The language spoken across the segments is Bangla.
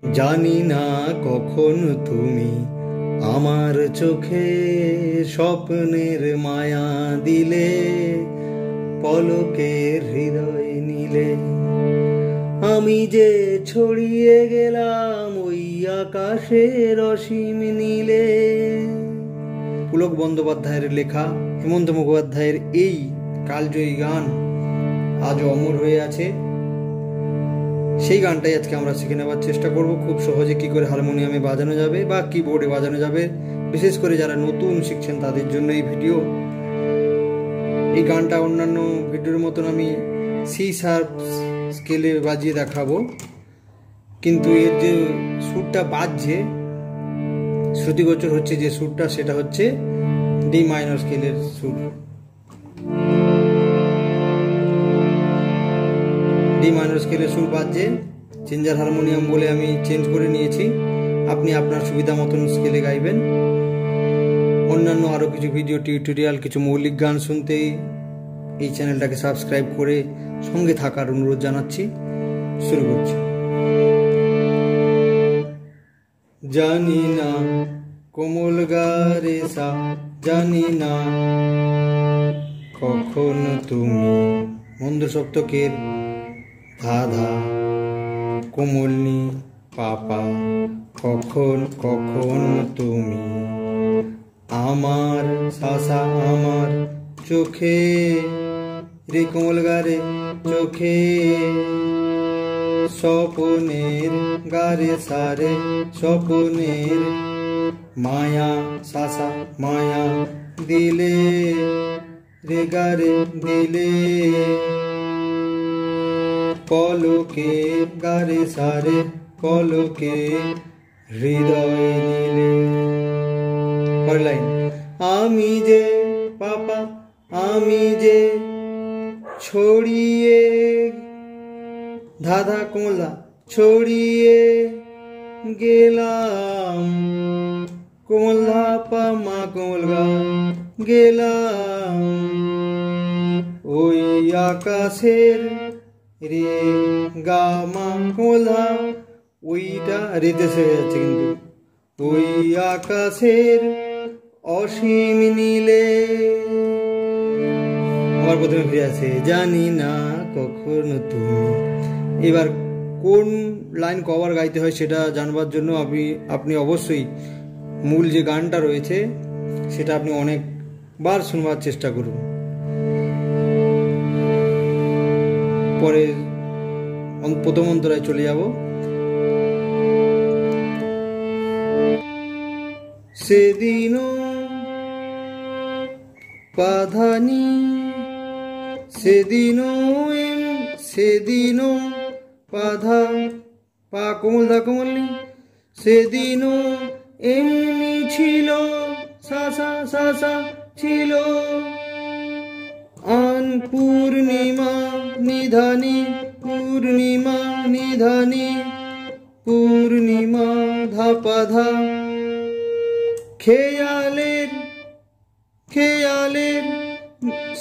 জানি না কখন তুমি আমার চোখে স্বপ্নের মায়া দিলে, পলকের হৃদয় নিলে। আমি যে ছড়িয়ে গেলাম ওই আকাশের অসীম নীলে। পুলক বন্দ্যোপাধ্যায়ের লেখা, হেমন্ত মুখোপাধ্যায়ের এই কালজয়ী গান আজও অমর হয়ে আছে। সেই গানটাই আজকে আমরা শিখে নেওয়ার চেষ্টা করব, খুব সহজে কি করে হারমোনিয়ামে বাজানো যাবে বা কিবোর্ডে বাজানো যাবে। বিশেষ করে যারা নতুন শিখছেন তাদের জন্য এই ভিডিও। এই গানটা অন্যান্য ভিডিওর মতন আমি সি শার্প স্কেলে বাজিয়ে দেখাবো, কিন্তু এর যে সুরটা বাজছে, শ্রুতিগোচর হচ্ছে যে সুরটা, সেটা হচ্ছে ডি মাইনর স্কেলের সুর। ডি মাইনর স্কেলের সুর বাজছে, চেঞ্জার হারমোনিয়াম বলে আমি চেঞ্জ করে নিয়েছি। আপনি আপনার সুবিধা মতন স্কেলে গাইবেন। অন্যান্য আরও কিছু ভিডিও টিউটোরিয়াল, কিছু মৌলিক গান শুনতে এই চ্যানেলটাকে সাবস্ক্রাইব করে সঙ্গে থাকার অনুরোধ জানাচ্ছি। শুরু করছি। জানি না কোমল গারে সা, জানি না কখন তুমি, মন্দ সপ্তকের ধাধা, কোমলনি পাপা, কখন কখন তুমি আমার সাসা আমার চোখে, রে কোমল গারে চোখে, স্বপনের গারে সারে স্বপনের মায়া সাসা মায়া দিলে, রে গারে দিলে, পলকে গারে সারে পলকে হৃদয় নিলে। পরের লাইন, আমি যে পাপা আমি যে ছড়িয়ে, ধাধা কোমলা ছড়িয়ে গেলাম, কোমল ধাপা মা কোমল গা গেলাম ওই আকাশের রে গা মা কোমলা, ওইটা রেতে হয়ে যাচ্ছে কিন্তু, ওই আকাশের অসীম নীলে। আমার প্রথমে ফিরে আছে, জানি না কখন তুমি। এবার কোন লাইন কবার গাইতে হয় সেটা জানবার জন্য আপনি অবশ্যই মূল যে গানটা রয়েছে সেটা আপনি অনেকবার শুনবার চেষ্টা করুন। পরে প্রথম অন্তরায় চলে যাব। সেদিনও পাধানি, সেদিনও সেদিনও পাধা পা কোমল ধা কোমলি, সেদিনও এমনি ছিল সাসা সাসা ছিল, আন পূর্ণিমা নিধানি পূর্ণিমা নিধানি, পূর্ণিমা ধাপাধা, খেয়ালের খেয়ালের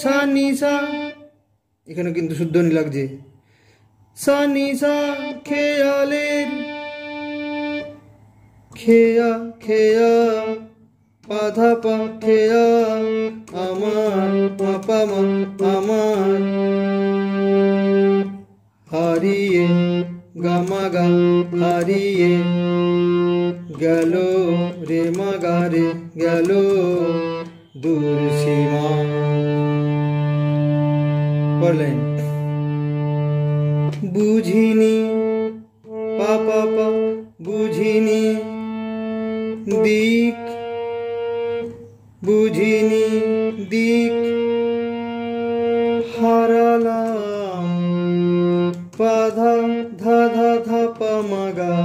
সানিসা, এখানে কিন্তু শুদ্ধনি লাগছে, সানিসা খেয়ালের, খেয়া খেয়া পাধা পা খেয়া আমার পাপা মা আমার, হারিয়ে গামাগা হারিয়ে গেল রে মাগারে গেল দূর সীমা। বললেন বুঝিনি পাপা পা বুঝিনি দিক, বুঝিনি দিক হারালাম, পাধা ধাধা ধাপা মাগা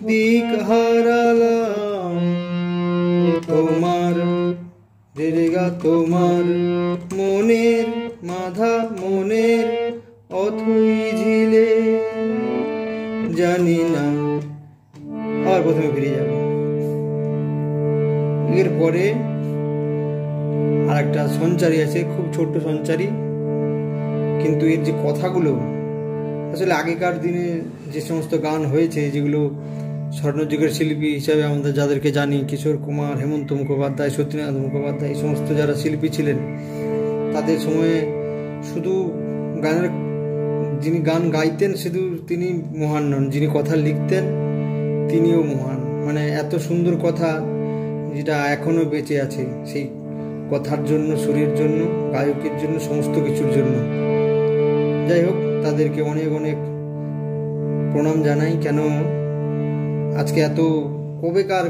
দিক হারালাম, তোমার রেগা তোমার মনের মাধা মনের অথই ঝিলে। জানি না, আবার প্রথমে ফিরে যাব। এরপরে আর একটা সঞ্চারী আছে, খুব ছোট্ট সঞ্চারী, কিন্তু এর যে কথাগুলো আসলে আগেকার দিনে যে সমস্ত গান হয়েছে, যেগুলো স্বর্ণযুগের শিল্পী হিসাবে আমাদের যাদেরকে জানি, কিশোর কুমার, হেমন্ত মুখোপাধ্যায়, সত্যেন্দ্রনাথ মুখোপাধ্যায়, এই সমস্ত যারা শিল্পী ছিলেন, তাদের সময়ে শুধু গানের, যিনি গান গাইতেন শুধু তিনি মহান নন, যিনি কথা লিখতেন তিনিও মহান। মানে এত সুন্দর কথা যেটা এখনো বেঁচে আছে, সেই কথার জন্য, সুরের জন্য, গায়কের জন্য, সমস্ত কিছুর জন্য। যাই হোক, তাদেরকে অনেক অনেক প্রণাম জানাই। কেন আজকে এত কবেকার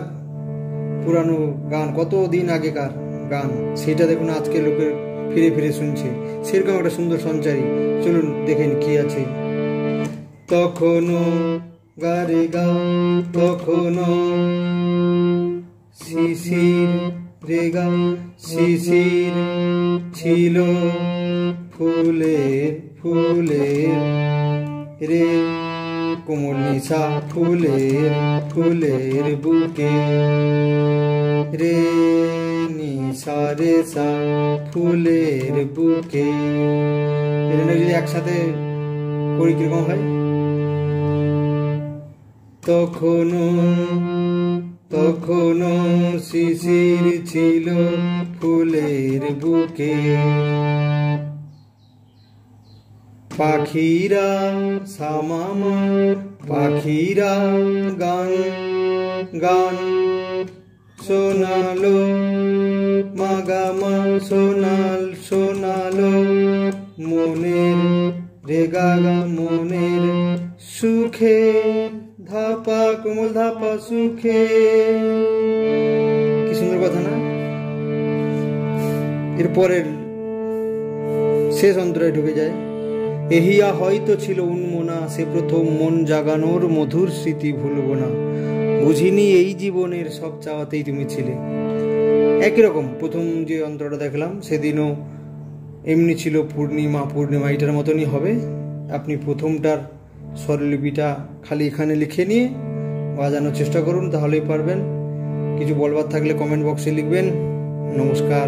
পুরানো গান, কত দিন আগেকার গান, সেটা দেখুন আজকে লোকের ফিরে ফিরে শুনছে, সেরকম একটা সুন্দর সঞ্চারী। চলুন দেখেন কি আছে। তখনও গারে গা, তখনও শিশির রেগা, শিশির ছিল ফুলের ফুলের রে, কোমল নিশা ফুলের ফুলের বুকে রে, নিশা রেশা ফুলের বুকে। এটা যদি একসাথে করি কিরকম হয়? তখনও তখনও শিশির ছিল ফুলের বুকে, পাখিরা সামামা, পাখিরা গান গান শোনালো, মাগামা শোনালো মনের রেগাগা, মনের সুখে ধাপা, কোমল ধাপা সুখে। কি সুন্দর কথা না? এরপরের শেষ অন্তরায় ঢুকে যায়। এহিয়া হয়তো ছিল উন্মনা, সে প্রথম মন জাগানোর মধুর স্মৃতি ভুলব না, বুঝিনি এই জীবনের সব চাওয়াতেই তুমি ছিলে। একই রকম প্রথম যে অন্তরটা দেখলাম সেদিনও এমনি ছিল পূর্ণিমা পূর্ণিমা, এটার মতনই হবে। আপনি প্রথমটার স্বরলিপিটা খালি এখানে লিখে নিয়ে বাজানোর চেষ্টা করুন, তাহলেই পারবেন। কিছু বলবার থাকলে কমেন্ট বক্সে লিখবেন। নমস্কার।